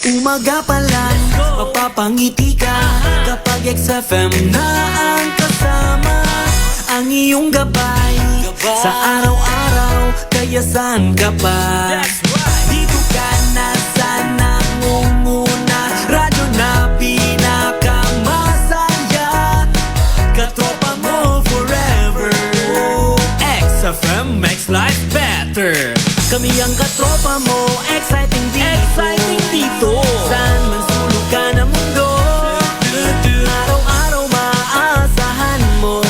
Umaga pa lang, mapapangiti ka kapag XFM na ang kasama. Ang iyong gabay sa araw-araw, kaya saan ka pa? Dito ka na sa nangunguna, radyo na pinakamasaya. Katropa mo forever, XFM makes life better. Kami ang katropa mo, exciting dito. Saan man sulok ka na mundo, araw-araw maaasahan mo.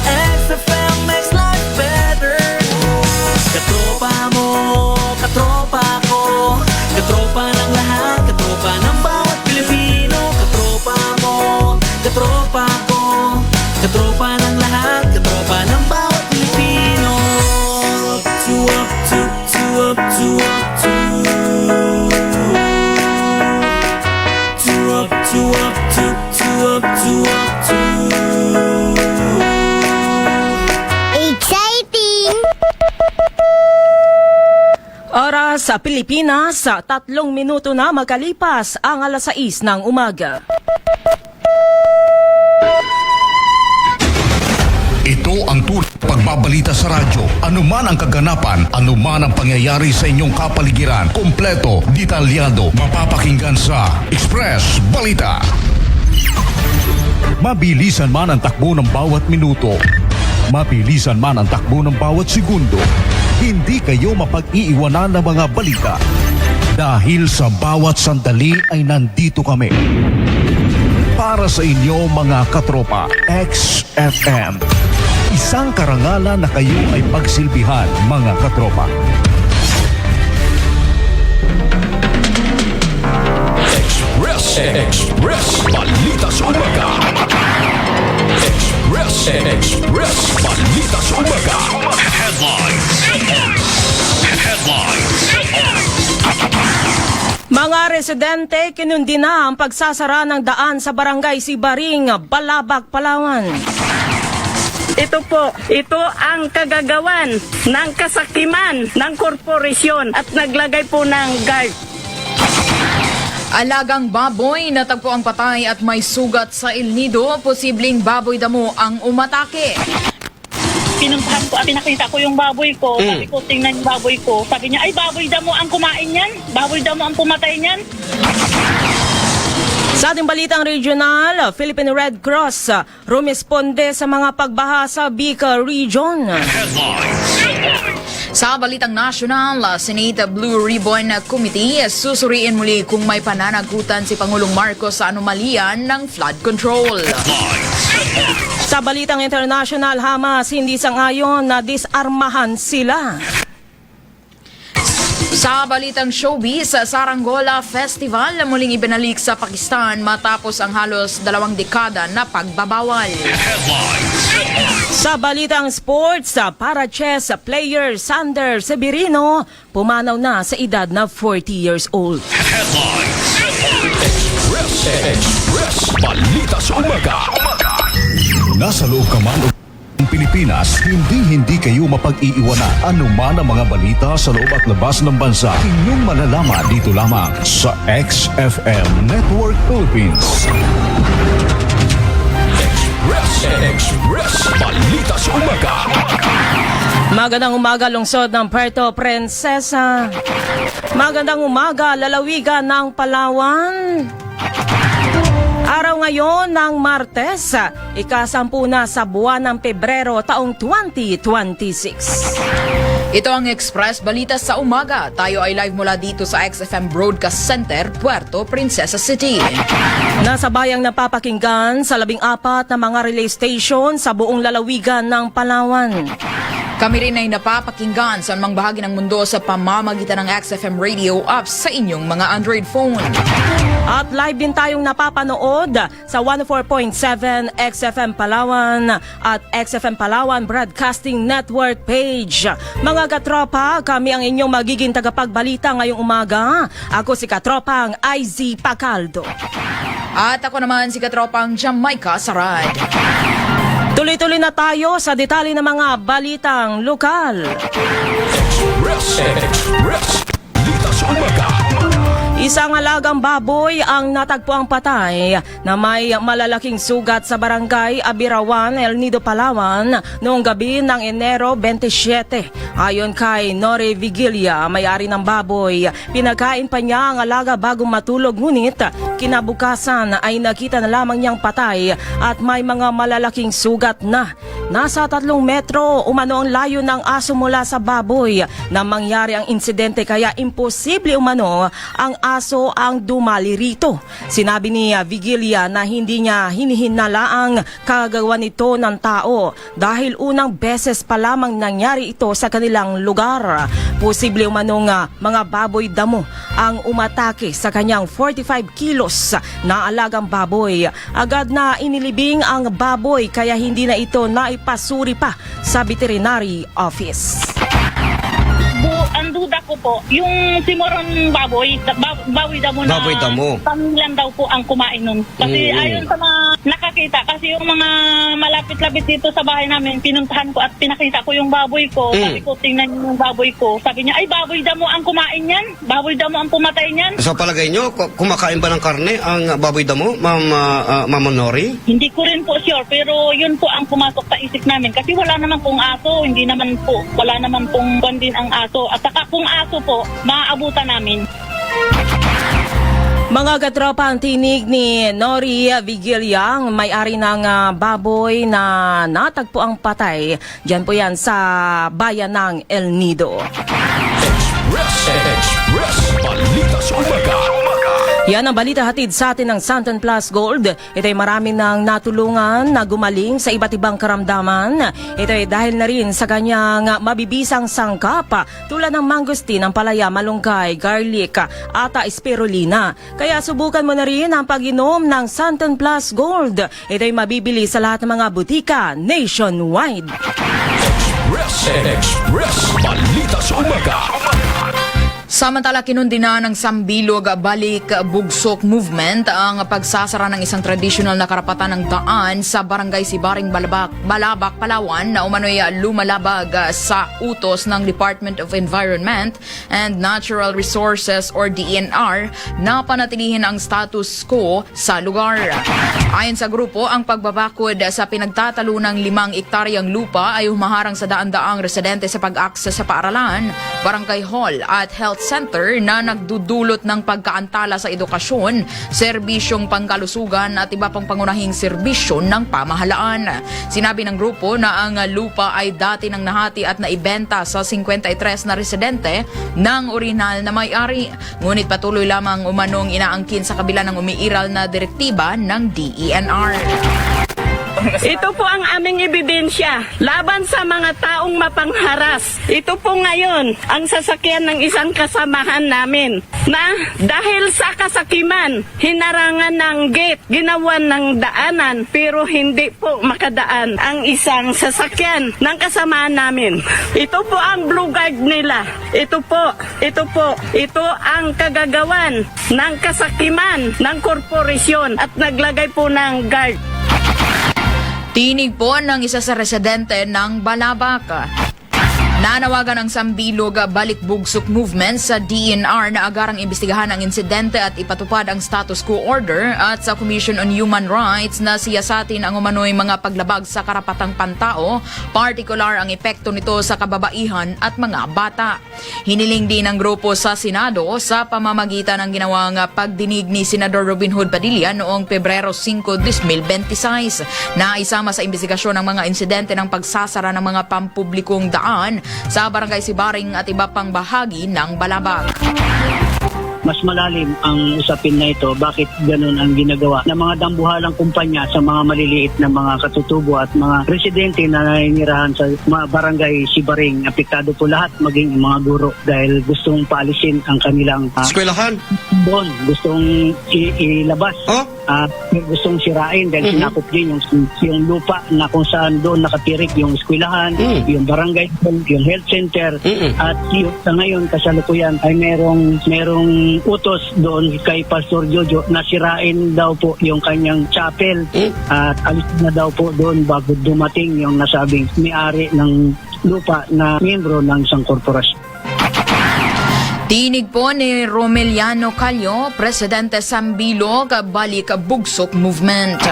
XFM makes life better. Katropa mo, katropa ko, katropa ng lahat, katropa ng bawat Pilipino. Katropa mo, katropa ko, katropa ng lahat, katropa ng bawat Pilipino. Exciting! Oras sa Pilipinas, 3 minuto na magkalipas ang 6:00 ng umaga. Ito ang tulad pagbabalita sa radyo. Anuman ang kaganapan, anuman ang pangyayari sa inyong kapaligiran, kompleto, detalyado, mapapakinggan sa Express Balita. Mabilisan man ang takbo ng bawat minuto, mabilisan man ang takbo ng bawat segundo, hindi kayo mapag-iiwanan ng mga balita. Dahil sa bawat sandali ay nandito kami. Para sa inyo mga katropa, XFM. Isang karangalan na kayo ay pagsilbihan, mga katropa. Express Balita sa Umaga. Express Balita sa Umaga. Headlines. Mga residente, kinundi na ang pagsasara ng daan sa barangay Sibaring, Balabac, Palawan. Ito ang kagagawan ng kasakiman ng korporasyon at naglagay po ng guard. Alagang baboy natagpo ang patay at may sugat sa El Nido. Posibleng baboy damo ang umatake. Pinuntahan ko at pinakita ko yung baboy ko. Sabi ko, tingnan yung baboy ko. Sabi niya, ay baboy damo ang kumain niyan. Baboy damo ang pumatay niyan. Sa ating balitang regional, Philippine Red Cross rumisponde sa mga pagbaha sa Bicol Region. Sa balitang nasyonal, Senate Blue Ribbon Committee susuriin muli kung may pananagutan si Pangulong Marcos sa anomalian ng flood control. Sa balitang international, Hamas hindi sangayon na disarmahan sila. Sa balitang showbiz, Saranggola Festival muling ibinalik sa Pakistan matapos ang halos 2 dekada na pagbabawal. Sa balitang sports, para chess player Sander Severino pumanaw na sa edad na 40 years old. Express Balita sa Umaga. Nasa loob ka man o Pilipinas, hindi kayo mapag-iiwanan anuman ang mga balita sa loob at labas ng bansa. Inyong malalaman dito lamang sa XFM Network Philippines. Express Balita sa Umaga. Magandang umaga, lungsod ng Puerto Princesa. Magandang umaga, lalawigan ng Palawan. Araw ngayon ng Martes, ika-10 na sa buwan ng Pebrero taong 2026. Ito ang Express Balita sa Umaga. Tayo ay live mula dito sa XFM Broadcast Center, Puerto Princesa City. Nasa bayang napapakinggan sa 14 na mga relay station sa buong lalawigan ng Palawan. Kami rin ay napapakinggan sa anumang bahagi ng mundo sa pamamagitan ng XFM Radio app sa inyong mga Android phone. At live din tayong napapanood sa 104.7 XFM Palawan at XFM Palawan Broadcasting Network page. Mga katropa, kami ang inyong magiging tagapagbalita ngayong umaga. Ako si Katropang IZ Pacaldo. At ako naman si Katropang Jamaica Sarad. Tuloy-tuloy na tayo sa detalye ng mga balitang lokal. Express Balita sa Umaga. Isang alagang baboy ang natagpuang patay na may malalaking sugat sa barangay Abirawan, El Nido, Palawan noong gabi ng Enero 27. Ayon kay Nore Vigilia, may-ari ng baboy, pinagkain pa niya ang alaga bago matulog, ngunit kinabukasan ay nakita na lamang niyang patay at may mga malalaking sugat na. Nasa 3 metro umano ang layo ng aso mula sa baboy na mangyari ang insidente, kaya imposible umano ang aso ang dumali rito. Sinabi ni Vigilia na hindi niya hinihinala ang kagagawa nito ng tao dahil unang beses pa lamang nangyari ito sa kanilang lugar. Posible umanong mga baboy damo ang umatake sa kanyang 45 kilos na alagang baboy. Agad na inilibing ang baboy kaya hindi na ito naipasuri pa sa veterinary office. Ang duda ko po, yung simoron baboy damo na Baboy damo. pamilan daw po ang kumain nun. Kasi ayon sa mga nakakita, kasi yung mga malapit-lapit dito sa bahay namin, pinuntahan ko at pinakita ko yung baboy ko. Sabi ko, tingnan niyo yung baboy ko. Sabi niya, ay baboy damo ang kumain yan. Baboy damo ang pumatay niyan. Sa palagay nyo, kumakain ba ng karne ang baboy damo, Ma'am Nori? Hindi ko rin po sure, pero yun po ang pumasok sa isip namin. Kasi wala naman pong aso, wala naman pong bandin ang aso. At saka kung aso po, maaabutan namin. Mga katropa, ang tinig ni Nori Vigilia, ang may-ari ng baboy na natagpo ang patay. Diyan po yan sa bayan ng El Nido. Express Balita sa Umaga. Yan ang balita hatid sa atin ng Santan Plus Gold. Ito ay marami nang natulungan na gumaling sa iba't ibang karamdaman. Ito ay dahil na rin sa kanyang mabibisang sangkap tulad ng mangosteen, ang palaya, malunggay, garlic, ata spirulina. Kaya subukan mo na rin ang pag-inom ng Santan Plus Gold. Ito ay mabibili sa lahat ng mga butika nationwide. Express Balita sa Umaga. Samantala, kinundi na ng Sambilog Balik Bugsok Movement ang pagsasara ng isang tradisyonal na karapatan ng daan sa Barangay Sibaring Balabac, Palawan na umano'y lumalabag sa utos ng Department of Environment and Natural Resources or DENR na panatilihin ang status quo sa lugar. Ayon sa grupo, ang pagbabakod sa pinagtatalo ng 5 ektaryang lupa ay humaharang sa daan-daang residente sa pag-akses sa paaralan, barangay hall at health center na nagdudulot ng pagkaantala sa edukasyon, serbisyong pangkalusugan at iba pang pangunahing serbisyo ng pamahalaan. Sinabi ng grupo na ang lupa ay dati nang nahati at naibenta sa 53 na residente ng orihinal na may-ari. Ngunit patuloy lamang umanong inaangkin sa kabila ng umiiral na direktiba ng DENR. Ito po ang aming ebidensya laban sa mga taong mapangharas. Ito po ngayon ang sasakyan ng isang kasamahan namin na dahil sa kasakiman, hinarangan ng gate, ginawan ng daanan pero hindi po makadaan ang isang sasakyan ng kasamahan namin. Ito po ang blue guard nila. Ito ang kagagawan ng kasakiman ng korporasyon at naglagay po ng guard. Tinig po ng isa sa residente ng Balabac. Nanawagan ang Sambilog Balik Bugsok Movement sa DENR na agarang imbestigahan ang insidente at ipatupad ang status quo order at sa Commission on Human Rights na siyasatin ang umano'y mga paglabag sa karapatang pantao, partikular ang epekto nito sa kababaihan at mga bata. Hiniling din ng grupo sa Senado sa pamamagitan ng ginawang pagdinig ni Senador Robin Hood Padilla noong Pebrero 5, 2026 na isama sa imbestigasyon ng mga insidente ng pagsasara ng mga pampublikong daan sa Barangay Sibaring at iba pang bahagi ng Balabac. Mas malalim ang usapin na ito. Bakit ganun ang ginagawa ng mga dambuhalang kumpanya sa mga maliliit na mga katutubo at mga residente na naninirahan sa mga barangay Sibaring? Apektado po lahat, maging mga guro, dahil gustong paalisin ang kanilang Eskwelahan? doon, gustong ilabas. Oh? Gustong sirain dahil sinakop din yung lupa na kung saan doon nakatirik yung eskwelahan, yung barangay, yung health center, at yung, sa ngayon kasalukuyan ay merong utos doon kay Pastor Jojo na sirain daw po yung kanyang chapel at alisin na daw po doon bago dumating yung nasabing may-ari ng lupa na miyembro ng isang korporasyon. Tinig po ni Romeliano Calio, Presidente Sambilog, Balik Bugsok Movement.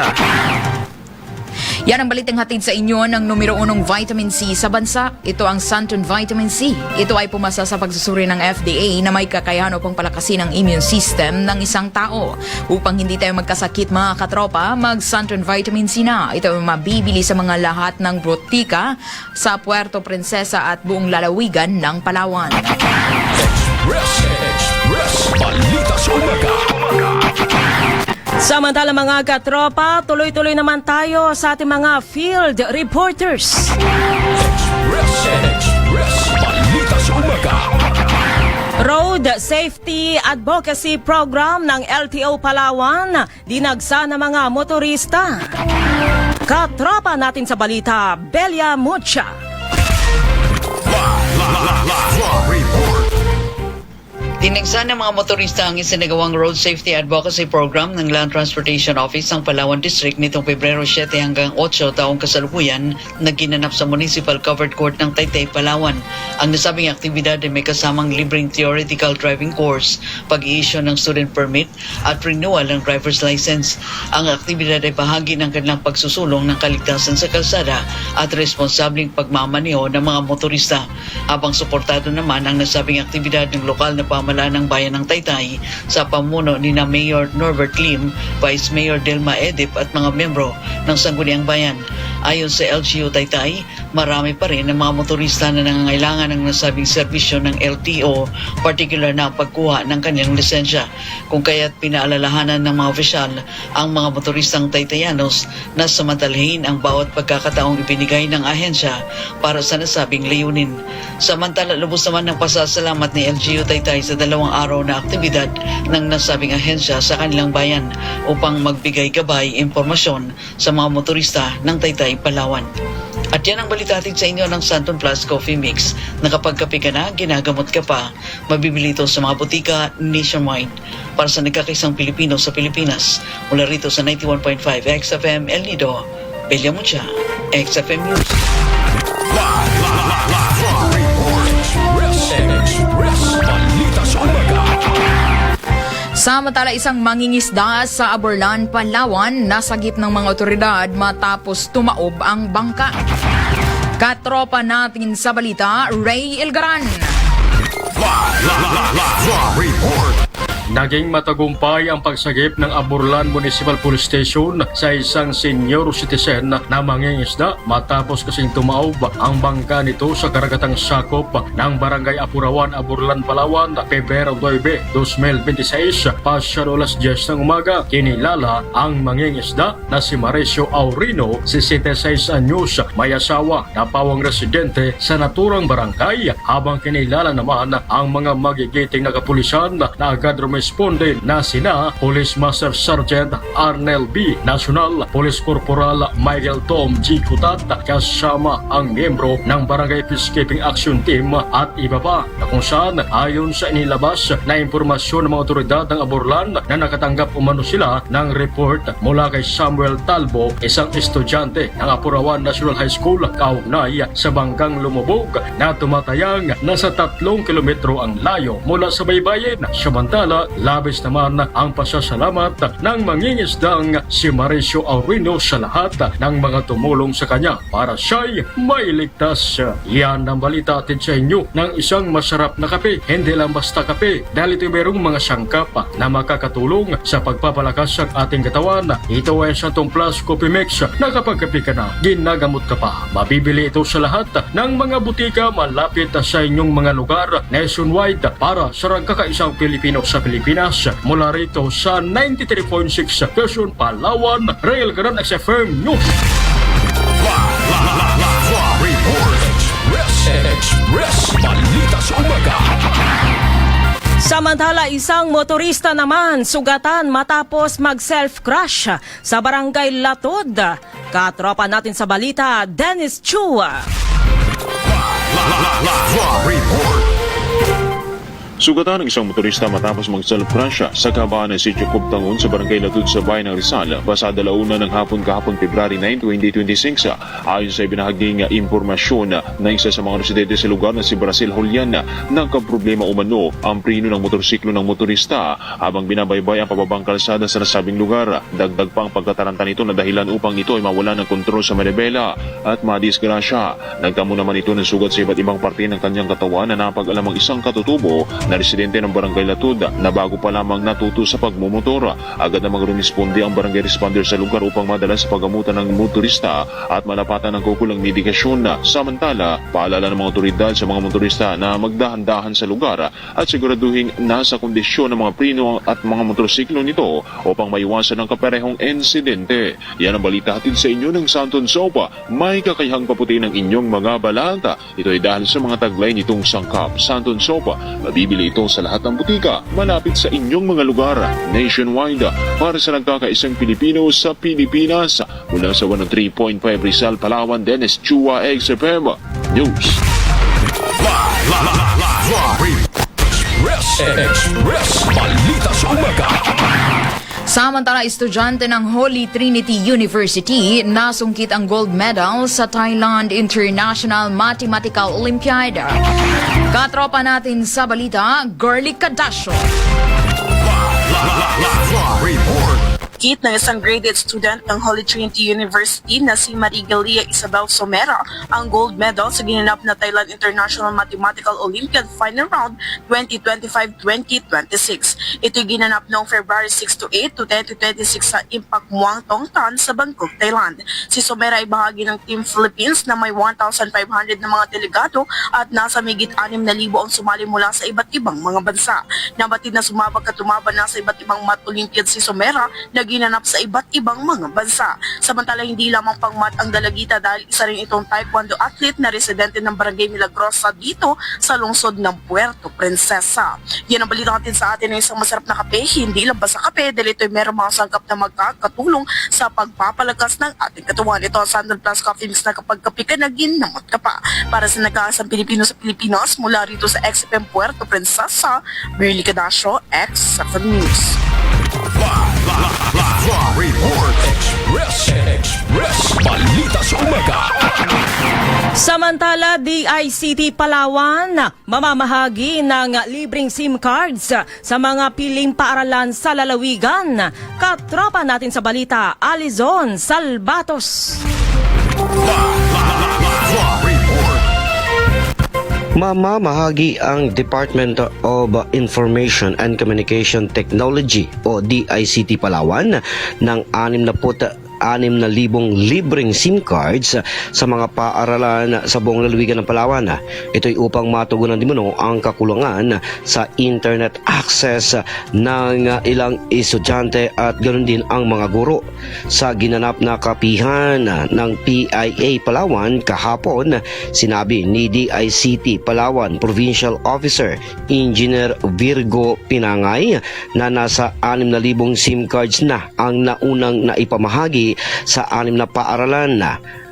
Yan ang balitang hatid sa inyo ng numero 1 vitamin C sa bansa. Ito ang Santon Vitamin C. Ito ay pumasa sa pagsusuri ng FDA na may kakayahan upang palakasin ang immune system ng isang tao. Upang hindi tayo magkasakit mga katropa, mag-Santon Vitamin C na. Ito ay mabibili sa mga lahat ng botika sa Puerto Princesa at buong lalawigan ng Palawan. Express. Balita sa umaga. Samantala mga katropa, tuloy-tuloy naman tayo sa ating mga field reporters. Express. Balita sa umaga. Road Safety Advocacy Program ng LTO Palawan, dinagsa ng mga motorista. Katropa natin sa balita, Belia Mucha. Dinagsa ng mga motorista ang isinagawang Road Safety Advocacy Program ng Land Transportation Office ng Palawan District nitong Pebrero 7 hanggang 8 taong kasalukuyan na ginanap sa Municipal Covered Court ng Taytay, Palawan. Ang nasabing aktibidad ay may kasamang libreng theoretical driving course, pag-i-issue ng student permit at renewal ng driver's license. Ang aktibidad ay bahagi ng kanilang pagsusulong ng kaligtasan sa kalsada at responsableng pagmamaneho ng mga motorista. Habang suportado naman ang nasabing aktibidad ng lokal na pamahalaan ng bayan ng Taytay sa pamuno ni na Mayor Norbert Lim, Vice Mayor Delma Edip at mga membro ng Sangguniang Bayan. Ayon sa LGU Taytay, marami pa rin ang mga motorista na nangangailangan ng nasabing serbisyo ng LTO, particular na pagkuha ng kanilang lisensya. Kung kaya't pinaalalahanan ng mga opisyal ang mga motoristang Taytayanos na samantalahin ang bawat pagkakataong ibinigay ng ahensya para sa nasabing layunin. Samantala, lubos naman ng pasasalamat ni LGU Taytay sa 2 araw na aktibidad ng nasabing ahensya sa kanilang bayan upang magbigay gabay impormasyon sa mga motorista ng Taytay, Palawan. At yan ang balitatin sa inyo ng Santon Plus Coffee Mix na kapag kape ka na, ginagamot ka pa. Mabibili ito sa mga butika nationwide para sa nagkakaisang Pilipino sa Pilipinas. Mula rito sa 91.5 XFM El Nido, Belia Mucha, XFM News. Express. Balita sa umaga. Samantala, isang mangingisda sa Aborlan, Palawan, nasagip ng mga otoridad matapos tumaob ang bangka. Katropa natin sa balita, Ray Ilgaran. Naging matagumpay ang pagsagip ng Aborlan Municipal Police Station sa isang senior citizen na mangingisda matapos kasing tumaob ang bangka nito sa karagatang sakop ng Barangay Apurawan, Aborlan, Palawan, Pebrero 9, 2026, pasado alas 10 ng umaga. Kinilala ang mangingisda na si Mauricio Aurino, 66 anyos, may asawa na pawang residente sa naturang barangay, habang kinilala naman ang mga magigiting na kapulisan na agad responde na sina Police Master Sergeant Arnel B. National, Police Corporal Michael Tom G. Kutat, kasama ang miyembro ng Barangay Peacekeeping Action Team at iba pa, na kung saan ayon sa inilabas na impormasyon ng mga otoridad ng Aborlan na nakatanggap umano sila ng report mula kay Samuel Talbo, isang estudyante ng Apurawan National High School, kaugnay sa bangkang lumubog na tumatayang nasa 3 kilometro ang layo mula sa baybayin. Samantala, labis naman ang pasasalamat ng mangingisdang si Mauricio Aurino sa lahat ng mga tumulong sa kanya para siya'y mailigtas. Yan ang balita atin sa inyo ng isang masarap na kape. Hindi lang basta kape, dahil ito mayroong mga sangkap na makakatulong sa pagpapalakas ng ating katawan. Ito ay Santon Plus Coffee Mix na kapag kape ka na, ginagamot ka pa. Mabibili ito sa lahat ng mga butika malapit sa inyong mga lugar nationwide para sa kakaisang Pilipino sa Pilipinas. Mula rito sa 93.6 Quezon, Palawan, Rail Garan XFM News. Express. Balita sa umaga. Samantala, isang motorista naman sugatan matapos mag-self-crash sa Barangay Latod. Katropa natin sa balita, Dennis Chua. Sugatan ng isang motorista matapos mag-self-crash sa kahabaan ng Sitio Kubtangon sa Barangay Latud sa bayan ng Rizal pasada launa ng hapon kahapon February 9, 2026. Ayon sa ibinahaging impormasyon na isa sa mga residente sa lugar na si Brazil Julian, nagkaproblema umano ang preno ng motorsiklo ng motorista habang binabaybay ang pababang kalsada sa nasabing lugar. Dagdag pang pagkataranta nito na dahilan upang ito ay mawala ng kontrol sa manibela at madisgrasya. Nagtamo naman ito ng sugat sa iba't ibang parte ng kanyang katawan na napag-alam ang isang katutubo na residente ng Barangay Latud na bago pa lamang natuto sa pagmumotor. Agad namang rumisponde ang barangay responder sa lugar upang madala sa paggamutan ng motorista at malapatan ng kukulang medikasyon. Samantala, paalala ng mga otoridad sa mga motorista na magdahan-dahan sa lugar at siguraduhin nasa kondisyon ng mga preno at mga motorsiklo nito upang maiwasan ang kaparehong insidente. Yan ang balita hatid sa inyo ng Santon Sopa. May kakayahang paputi ng inyong mga balanta. Ito ay dahil sa mga taglay nitong sangkap. Santon Sopa, mabibili ito sa lahat ng butika malapit sa inyong mga lugar nationwide para sa nagkakaisang Pilipino sa Pilipinas. Mula sa 103.5 Rizal, Palawan, Dennis Chua, XFM News. Express Balita sa Umaga. Samantala, estudyante ng Holy Trinity University nasungkit ang gold medal sa Thailand International Mathematical Olympiad. Katropa natin sa balita, Girly Cadasio. Kit ng isang grade 8 student ng Holy Trinity University na si Marigalia Isabel Somera ang gold medal sa ginanap na Thailand International Mathematical Olympiad Final Round 2025-2026. Ito'y ginanap noong February 6 to 8 to 10 to 26 sa Impact Muang Thong Tan sa Bangkok, Thailand. Si Somera ay bahagi ng Team Philippines na may 1,500 na mga delegado at nasa migit 6,000 ang sumali mula sa iba't ibang mga bansa. Nabatid na sumabak at tumaban na sa iba't ibang math Olympiad si Somera na ginanap sa iba't ibang mga bansa. Samantala, hindi lamang pangmat ang dalagita dahil isa rin itong taekwondo athlete na residente ng Barangay Milagrosa dito sa lungsod ng Puerto Princesa. Yan ang balita natin sa atin ng isang masarap na kape, hindi lang basta kape dahil ito'y merong mga sangkap na magkakatulong sa pagpapalakas ng ating katawan. Ito ang Sandal Plus Coffee Mix na kapag kape ka na ginamot ka pa. Para sa nagkaasang Pilipino sa Pilipinas, mula rito sa XFM Puerto Princesa, Girly Cadasio, XFM News. Report Express Balita sa Umaga. Samantala, DICT Palawan mamamahagi ng libreng SIM cards sa mga piling paaralan sa lalawigan. Katropa natin sa balita, Alizon Salvatos. Mamamahagi ang Department of Information and Communication Technology o DICT Palawan ng 6,000 libreng SIM cards sa mga paaralan sa buong lalawigan ng Palawan. Ito'y upang matugunan din ang kakulangan sa internet access ng ilang estudyante at ganoon din ang mga guro. Sa ginanap na kapihan ng PIA Palawan kahapon, sinabi ni DICT Palawan Provincial Officer Engineer Virgo Pinangay na nasa 6,000 SIM cards na ang naunang naipamahagi sa 6 na paaralan.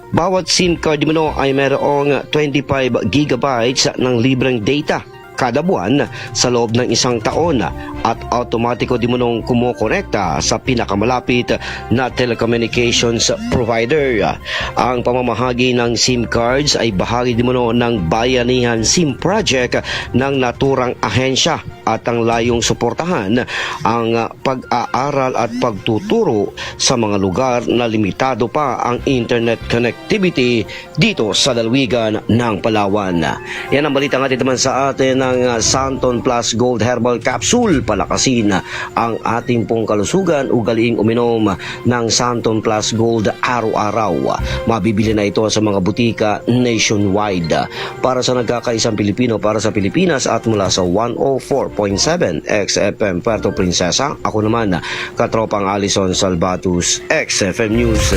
Bawat SIM card ay mayroong 25 gigabytes ng libreng data kada buwan sa loob ng 1 taon at automatiko kumukonekta sa pinakamalapit na telecommunications provider. Ang pamamahagi ng SIM cards ay bahagi ng Bayanihan SIM Project ng naturang ahensya at ang layong suportahan ang pag-aaral at pagtuturo sa mga lugar na limitado pa ang internet connectivity dito sa lalawigan ng Palawan. Yan ang balita natin naman sa atin ng Santon Plus Gold Herbal Capsule. Palakasin ang ating pong kalusugan, ugaliing uminom ng Santon Plus Gold araw-araw. Mabibili na ito sa mga butika nationwide. Para sa nagkakaisang Pilipino para sa Pilipinas at mula sa 104.7 XFM Puerto Princesa, ako naman katropang Alison Salvatus, XFM News.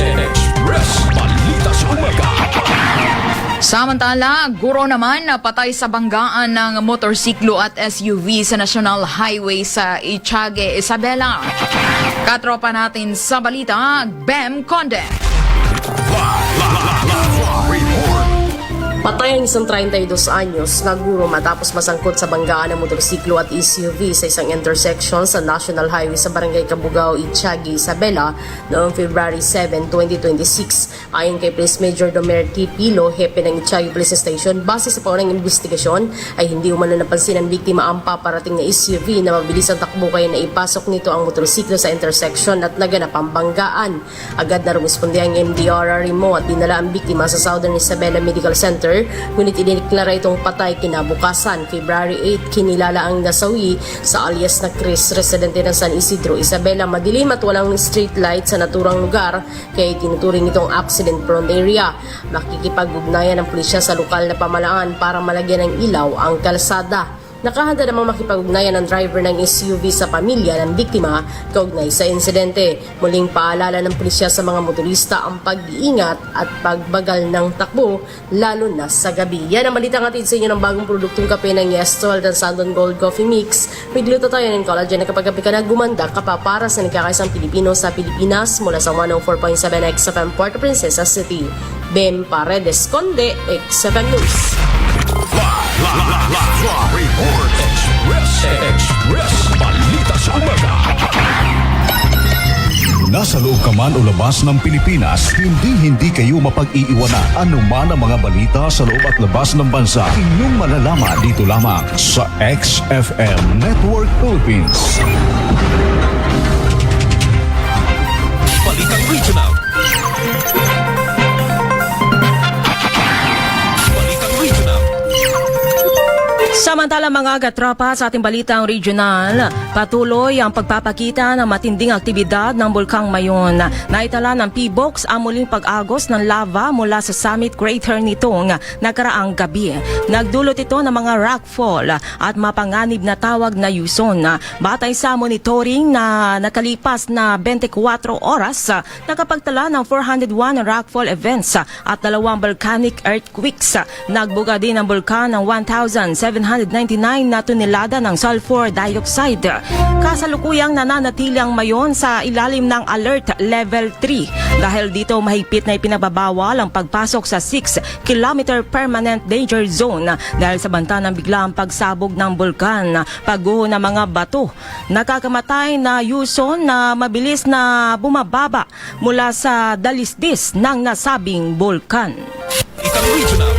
Express Balita sa Umaga. Samantala, guro naman na patay sa banggaan ng motorsiklo at SUV sa National Highway sa Itiague, Isabela. Katropa natin sa balita, Bem Conde. Patay ang isang 32 anyos na guro matapos masangkot sa banggaan ng motorsiklo at SUV sa isang intersection sa National Highway sa Barangay Cabugao, Ittiagi, Isabela noong February 7, 2026. Ayon kay Police Major Domer T. Pilo, hepe ng Ittiagi Police Station, base sa paunang investigasyon ay hindi umano napansin ng biktima ang paparating na SUV na mabilis ang takbo kaya naipasok nito ang motorsiklo sa intersection at naganap ang banggaan. Agad na rumisponde ang MDRRMO mo at dinala ang biktima sa Southern Isabela Medical Center, ngunit idineklara itong patay kinabukasan. February 8, kinilala ang nasawi sa alias na Chris, residente ng San Isidro, Isabela. Madilim at walang street light sa naturang lugar, kaya tinuturing itong accident-prone area. Makikipag-ugnayan ng pulisya sa lokal na pamalaan para malagyan ng ilaw ang kalsada. Nakahanda namang makipag-ugnayan ng driver ng SUV sa pamilya ng biktima kaugnay sa insidente. Muling paalala ng pulisya sa mga motorista ang pag-iingat at pagbagal ng takbo, lalo na sa gabi. Yan ang balitang atid sa inyo ng bagong produktong kape ng Yestol at Sandon Gold Coffee Mix. May glutathione and collagen na kapag kape ka na gumanda ka pa para sa nagkakaisang Pilipino sa Pilipinas mula sa 104.7 XFM Puerto Princesa City. Bem Paredes Conde, XFM News. Report Express Balita sa Umaga. Nasa loob ka man o labas ng Pilipinas, hindi kayo mapag-iiwanan. Anuman ang mga balita sa loob at labas ng bansa, inyong malalaman dito lamang sa XFM Network Philippines. Balitang Regional. Samantala mga katropa, sa ating balitang regional, patuloy ang pagpapakita ng matinding aktibidad ng Bulkang Mayon. Naitala ng PBOX ang muling pag-agos ng lava mula sa summit crater nitong nakaraang gabi. Nagdulot ito ng mga rockfall at mapanganib na tawag na yuson. Batay sa monitoring na nakalipas na 24 oras, nakapagtala ng 401 rockfall events at 2 volcanic earthquakes. Nagbuga din ang bulkan ng 1,799 na tonelada ng sulfur dioxide. Kasalukuyang nananatili ang Mayon sa ilalim ng Alert Level 3. Dahil dito mahigpit na ipinababawal ang pagpasok sa 6-kilometer permanent danger zone dahil sa banta ng biglang pagsabog ng bulkan, pagguho ng mga bato, nakakamatay na yuson na mabilis na bumababa mula sa dalisdis ng nasabing bulkan. Balitang Regional.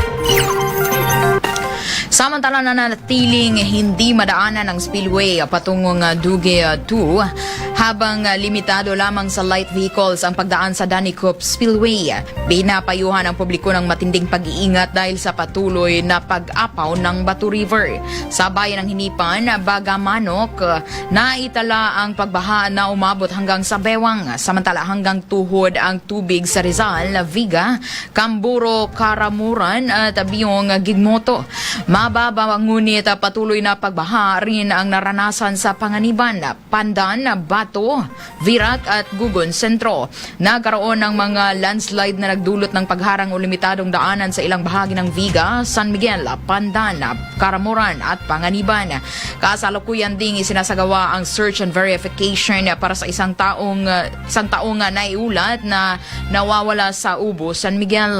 Samantala nananatiling hindi madaanan ng spillway patungong Duge 2 habang limitado lamang sa light vehicles ang pagdaan sa Danicop Spillway. Pinapayuhan ang publiko ng matinding pag-iingat dahil sa patuloy na pag-apaw ng Batu River. Sa bayan ng Hinipan, Bagamanok, naitala ang pagbaha na umabot hanggang sa Bewang. Samantala hanggang tuhod ang tubig sa Rizal, Viga, Camburo, Karamuran at Biong Gigmoto. Mababa ngunit patuloy na pagbaha rin ang naranasan sa Panganiban, Pandan, Bato, Virac at Gugon Sentro. Nagkaroon ng mga landslide na nagdulot ng pagharang o limitadong daanan sa ilang bahagi ng Viga, San Miguel, Pandan, Karamuran at Panganiban. Kasalukuyan ding isinasagawa ang search and verification para sa isang taong naiulat na nawawala sa Ubo, San Miguel.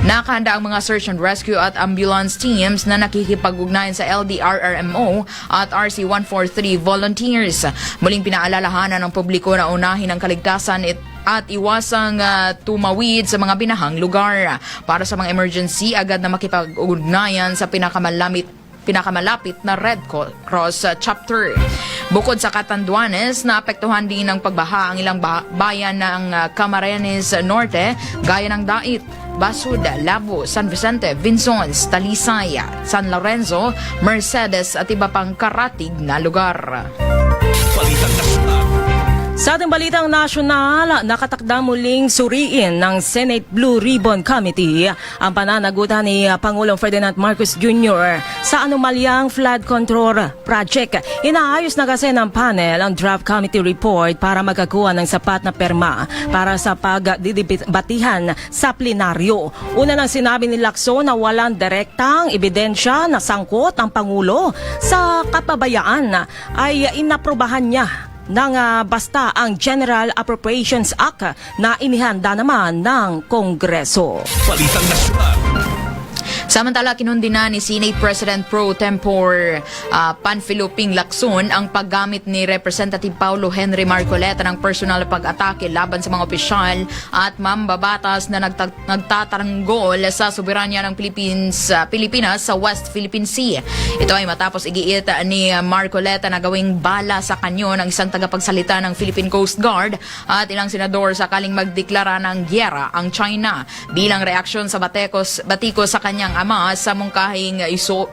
Nakahanda ang mga search and rescue at ambulance teams na nakikipag-ugnayan sa LDRRMO at RC-143 volunteers. Muling pinaalalahanan ng publiko na unahin ang kaligtasan at iwasang tumawid sa mga binahang lugar. Para sa mga emergency, agad na makipag-ugnayan sa pinakamalapit na Red Cross chapter. Bukod sa Catanduanes, naapektuhan din ng pagbaha ang ilang bayan ng Camarines Norte, gaya ng Dait, Basud, Labo, San Vicente, Vinzons, Talisay, San Lorenzo, Mercedes at iba pang karatig na lugar. Balitang Nasyonal. Sa ating balitang nasyonal, nakatakda muling suriin ng Senate Blue Ribbon Committee ang pananagutan ni Pangulong Ferdinand Marcos Jr. sa anomalyang flood control project. Inaayos na kasi ng panel ang draft committee report para magkakuha ng sapat na perma para sa pagdidibatihan sa plenaryo. Una nang sinabi ni Lacson na walang direktang ebidensya na sangkot ang Pangulo sa kapabayaan ay inaprobahan niya ng basta ang General Appropriations Act na inihanda naman ng Kongreso. Balitang Nasyonal. Samantala, kinundi na ni Senate President Pro Tempore Panfilo Ping Lacson ang paggamit ni Representative Paulo Henry Marcoleta ng personal pag-atake laban sa mga opisyal at mambabatas na nagtatanggol sa soberanya ng Pilipinas sa West Philippine Sea. Ito ay matapos igiit ni Marcoleta na gawing bala sa kanyo ng isang tagapagsalita ng Philippine Coast Guard at ilang senador sakaling magdeklara ng gyera ang China bilang reaksyon sa batiko sa kanyang ama sa mungkahing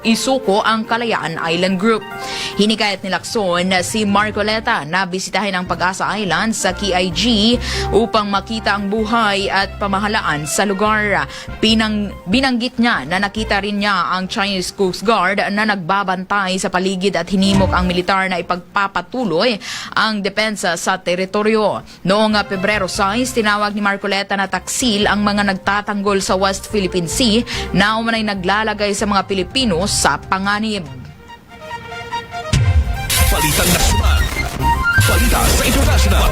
isuko ang Kalayaan Island Group. Hinikayat ni Lacson si Marcoleta na bisitahin ang Pag-asa Island sa KIG upang makita ang buhay at pamahalaan sa lugar. Binanggit niya na nakita rin niya ang Chinese Coast Guard na nagbabantay sa paligid at hinimok ang militar na ipagpapatuloy ang depensa sa teritoryo. Noong Pebrero 6, tinawag ni Marcoleta na taksil ang mga nagtatanggol sa West Philippine Sea na umanay naglalagay sa mga Pilipino sa panganib. Balitang nasyonal. Balita sa international.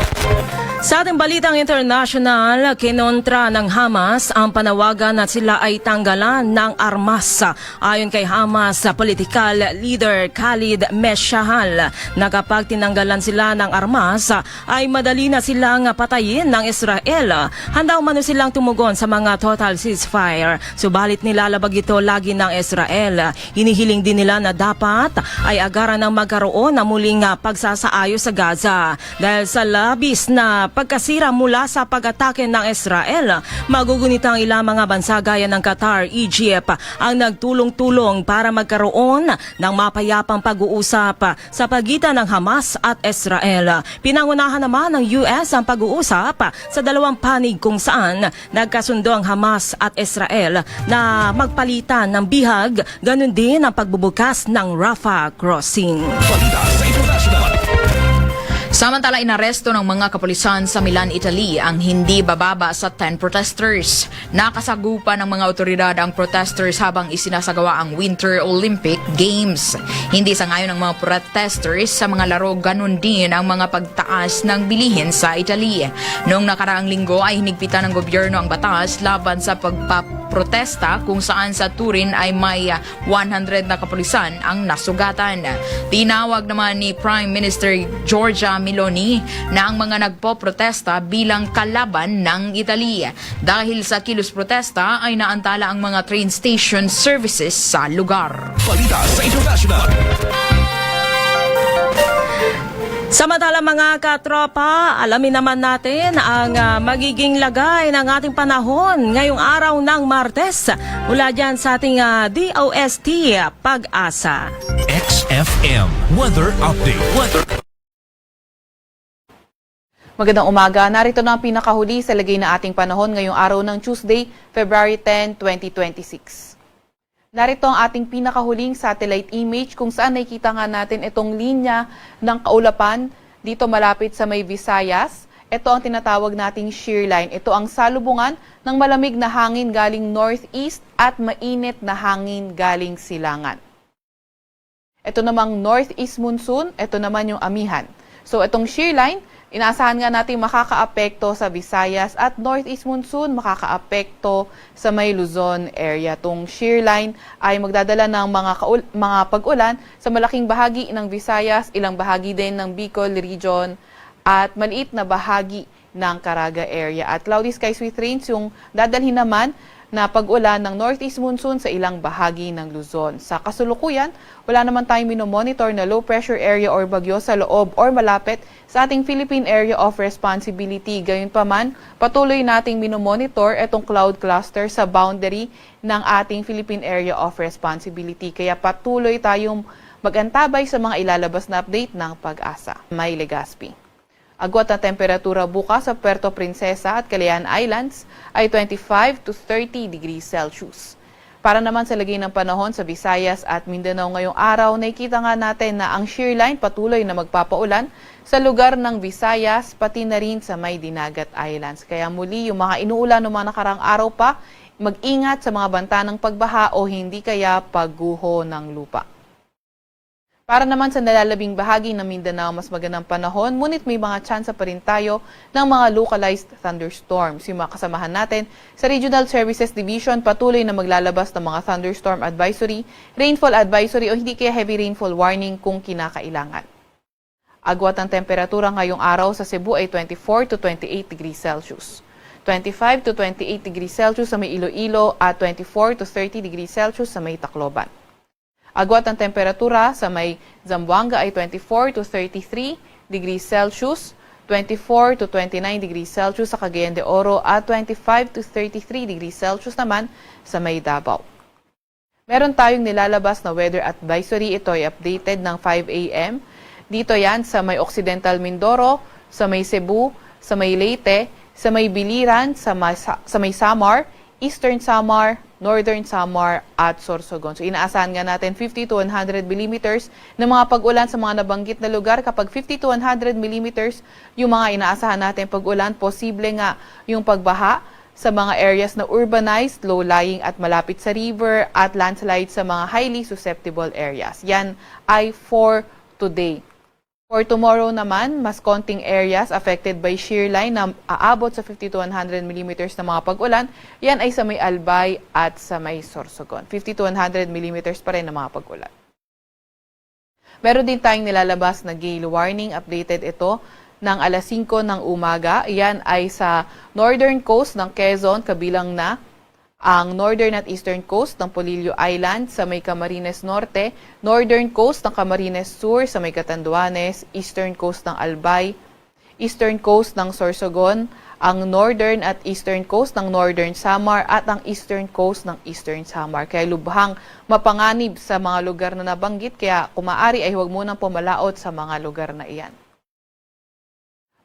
Sa ating balitang international, kinontra ng Hamas ang panawagan na sila ay tanggalan ng armas. Ayon kay Hamas political leader Khalid Meshahal na kapag tinanggalan sila ng armas ay madali na silang patayin ng Israel. Handa umano silang tumugon sa mga total ceasefire. Subalit nilalabag ito lagi ng Israel. Hinihiling din nila na dapat ay agaran ng magkaroon na muling pagsasaayos sa Gaza. Dahil sa labis na pagkasira mula sa pag-atake ng Israel, magugunita ang ilang mga bansa gaya ng Qatar, Egypt ang nagtulong-tulong para magkaroon ng mapayapang pag-uusap sa pagitan ng Hamas at Israel. Pinangunahan naman ng US ang pag-uusap sa dalawang panig kung saan nagkasundo ang Hamas at Israel na magpalitan ng bihag, ganun din ang pagbubukas ng Rafah crossing. Balita sa international. Samantala, inaresto ng mga kapulisan sa Milan, Italy ang hindi bababa sa 10 protesters. Nakasagupa ng mga otoridad ang protesters habang isinasagawa ang Winter Olympic Games. Hindi sangayon ng mga protesters sa mga laro, ganun din ang mga pagtaas ng bilihin sa Italy. Noong nakaraang linggo ay hinigpitan ng gobyerno ang batas laban sa pagpaprotesta kung saan sa Turin ay may 100 na kapulisan ang nasugatan. Tinawag naman ni Prime Minister Giorgia Meloni na ang mga nagpo-protesta bilang kalaban ng Italy. Dahil sa kilos protesta ay naantala ang mga train station services sa lugar. Balita sa international. Samantala mga katropa, alamin naman natin ang magiging lagay ng ating panahon ngayong araw ng Martes mula dyan sa ating DOST Pag-asa. XFM Weather Update. Magandang umaga. Narito na ang pinakahuli sa lagay na ating panahon ngayong araw ng Tuesday, February 10, 2026. Narito ang ating pinakahuling satellite image kung saan nakikita nga natin itong linya ng kaulapan dito malapit sa may Visayas. Ito ang tinatawag nating shear line. Ito ang salubungan ng malamig na hangin galing northeast at mainit na hangin galing silangan. Ito namang northeast monsoon, ito naman yung amihan. So itong shear line, inaasahan nga natin makakaapekto sa Visayas at northeast monsoon makakaapekto sa may Luzon area. Itong shear line ay magdadala ng mga pag-ulan sa malaking bahagi ng Visayas, ilang bahagi din ng Bicol region at maliit na bahagi ng Caraga area. At cloudy skies with rains yung dadalhin naman na pag-ulan ng northeast monsoon sa ilang bahagi ng Luzon. Sa kasalukuyan, wala naman tayong minomonitor na low pressure area or bagyo sa loob or malapit sa ating Philippine Area of Responsibility. Gayunpaman, patuloy nating minomonitor itong cloud cluster sa boundary ng ating Philippine Area of Responsibility. Kaya patuloy tayong mag-antabay sa mga ilalabas na update ng Pag-asa. May Legazpi. Agwat na temperatura bukas sa Puerto Princesa at Kalayaan Islands ay 25 to 30 degrees Celsius. Para naman sa lagay ng panahon sa Visayas at Mindanao ngayong araw, nakikita nga natin na ang shear line patuloy na magpapaulan sa lugar ng Visayas pati na rin sa may Dinagat Islands. Kaya muli yung mga inuulan ng mga nakarang araw pa, mag-ingat sa mga banta ng pagbaha o hindi kaya pagguho ng lupa. Para naman sa nalalabing bahagi ng Mindanao, mas magandang panahon, ngunit may mga tsansa pa rin tayo ng mga localized thunderstorms. Yung mga kasamahan natin sa Regional Services Division, patuloy na maglalabas ng mga thunderstorm advisory, rainfall advisory o hindi kaya heavy rainfall warning kung kinakailangan. Agwat ng temperatura ngayong araw sa Cebu ay 24 to 28 degrees Celsius. 25 to 28 degrees Celsius sa may Iloilo at 24 to 30 degrees Celsius sa may Tacloban. Agwat ng temperatura sa may Zamboanga ay 24 to 33 degrees Celsius, 24 to 29 degrees Celsius sa Cagayan de Oro at 25 to 33 degrees Celsius naman sa may Davao. Meron tayong nilalabas na weather advisory. Ito ay updated ng 5 a.m. Dito yan sa may Occidental Mindoro, sa may Cebu, sa may Leyte, sa may Biliran, sa may Samar, Eastern Samar, Northern Samar at Sorsogon. So inaasahan nga natin 50 to 100 millimeters ng mga pag-ulan sa mga nabanggit na lugar. Kapag 50 to 100 millimeters yung mga inaasahan natin pag-ulan, posible nga yung pagbaha sa mga areas na urbanized, low-lying at malapit sa river at landslide sa mga highly susceptible areas. Yan ay for today. For tomorrow naman, mas konting areas affected by shear line na aabot sa 50 to 100 millimeters na mga pag-ulan. Yan ay sa may Albay at sa may Sorsogon. 50 to 100 millimeters pa rin na mga pag-ulan. Meron din tayong nilalabas na gale warning. Updated ito ng alas 5 ng umaga. Yan ay sa northern coast ng Quezon, kabilang na ang northern at eastern coast ng Polillo Island sa may Camarines Norte, northern coast ng Camarines Sur sa may Catanduanes, eastern coast ng Albay, eastern coast ng Sorsogon, ang northern at eastern coast ng Northern Samar at ang eastern coast ng Eastern Samar. Kaya lubhang mapanganib sa mga lugar na nabanggit, kaya kung maaari ay huwag munang pumalaot sa mga lugar na iyan.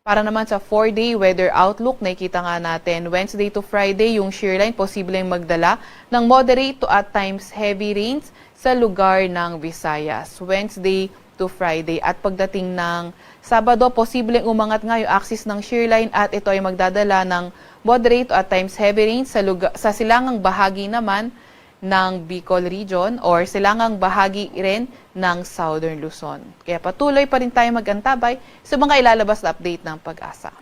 Para naman sa 4-day weather outlook, nakikita nga natin Wednesday to Friday, yung shear line posibleng magdala ng moderate to at times heavy rains sa lugar ng Visayas. Wednesday to Friday. At pagdating ng Sabado, posibleng umangat nga yung axis ng shear line at ito ay magdadala ng moderate to at times heavy rains sa silangang bahagi naman ng Bicol region or silangang bahagi rin ng Southern Luzon. Kaya patuloy pa rin tayo mag-antabay sa mga ilalabas na update ng Pag-asa.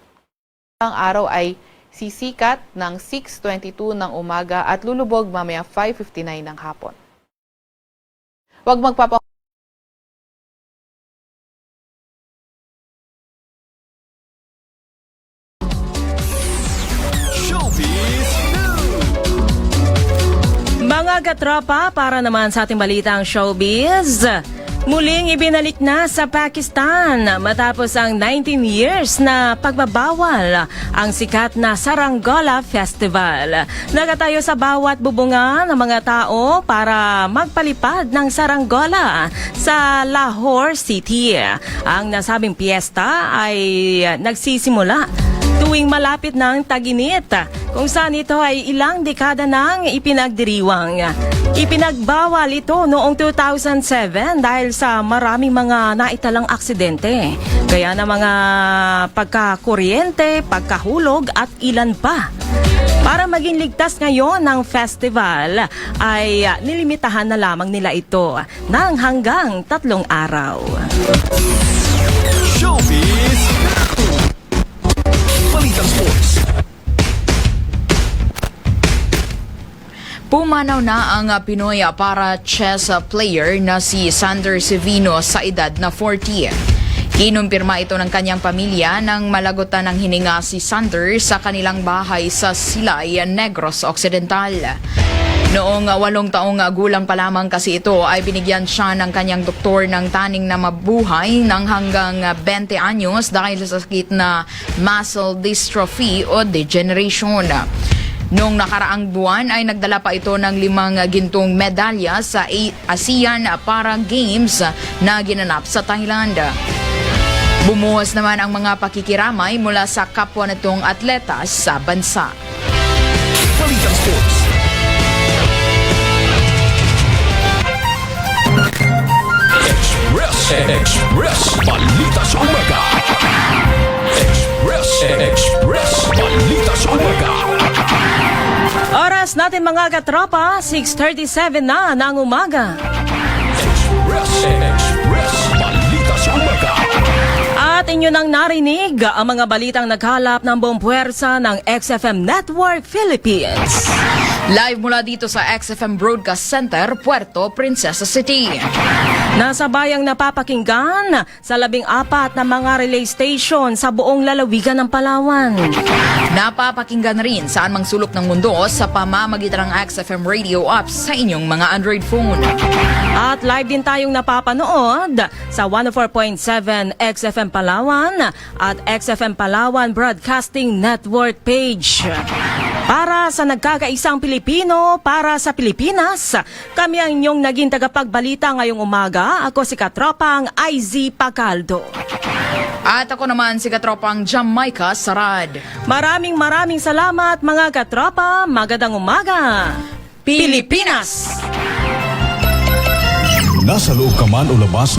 Ang araw ay sisikat ng 6:22 ng umaga at lulubog mamaya 5:59 ng hapon. Huwag magpapa Mga katropa, para naman sa ating balitang showbiz, muling ibinalik na sa Pakistan matapos ang 19 years na pagbabawal ang sikat na Saranggola Festival. Nagatayo sa bawat bubungan ng mga tao para magpalipad ng Saranggola sa Lahore City. Ang nasabing piyesta ay nagsisimula tuwing malapit ng tag-init, kung saan ito ay ilang dekada nang ipinagdiriwang. Ipinagbawal ito noong 2007 dahil sa maraming mga naitalang aksidente, kaya na mga pagkakuryente, pagkahulog at ilan pa. Para maging ligtas ngayon ng festival, ay nilimitahan na lamang nila ito ng hanggang 3 araw. Showbiz Balitang Sports. Pumanaw na ang Pinoy para chess player na si Sander Sevino sa edad na 40. Kinumpirma ito ng kanyang pamilya nang malagutan ng hininga si Sander sa kanilang bahay sa Silay, Negros Occidental. Noong 8 taong gulang pa lamang kasi ito ay binigyan siya ng kanyang doktor ng taning na mabuhay ng hanggang 20 anyos dahil sa sakit na muscle dystrophy o degeneration. Noong nakaraang buwan ay nagdala pa ito ng 5 gintong medalya sa ASEAN Para Games na ginanap sa Thailand. Bumuhos naman ang mga pakikiramay mula sa kapwa nitong atletas sa bansa. Balitang Sports. Express Balita sa Umaga. Express Balita sa Umaga. Oras natin mga katropa, 6:37 na ng umaga. Express Inyo nang narinig ang mga balitang naghalap ng buong puwersa ng XFM Network Philippines. Live mula dito sa XFM Broadcast Center, Puerto Princesa City. Nasa bayang napapakinggan sa 14 na mga relay station sa buong lalawigan ng Palawan. Napapakinggan rin saan mang sulok ng mundo sa pamamagitan ng XFM radio apps sa inyong mga Android phone. At live din tayong napapanood sa 104.7 XFM Palawan at XFM Palawan Broadcasting Network page. Para sa nagkakaisang Pilipino, para sa Pilipinas, kami ang inyong naging tagapagbalita ngayong umaga. Ako si Katropang IZ Pacaldo. At ako naman si Katropang Jamaica Sarad. Maraming salamat mga katropa. Magandang umaga. Pilipinas! Nasa loob ka man o labas